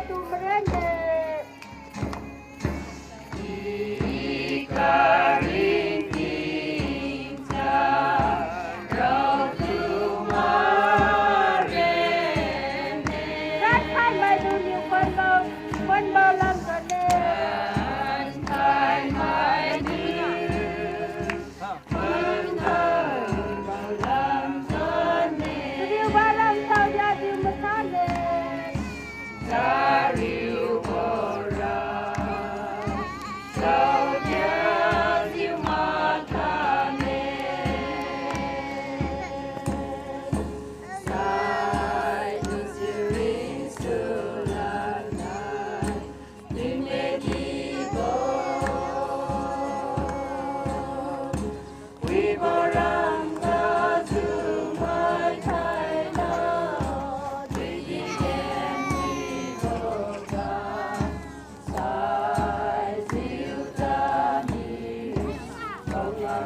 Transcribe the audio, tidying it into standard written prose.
tu merende. Gethering kita road to Marene. Kan kan mai du ni con bao lam cho nè. Kai mai đi phân thân bao làm cho nên Riu bao lam sao ya diu mà sa nè. ta riu bồ ra sao nhớ diu mà ta nên sai tu sirin su la lai đừng để đi bộ we borang ta su mai thai na we đi em đi bộ ta sai diu ta ni không làm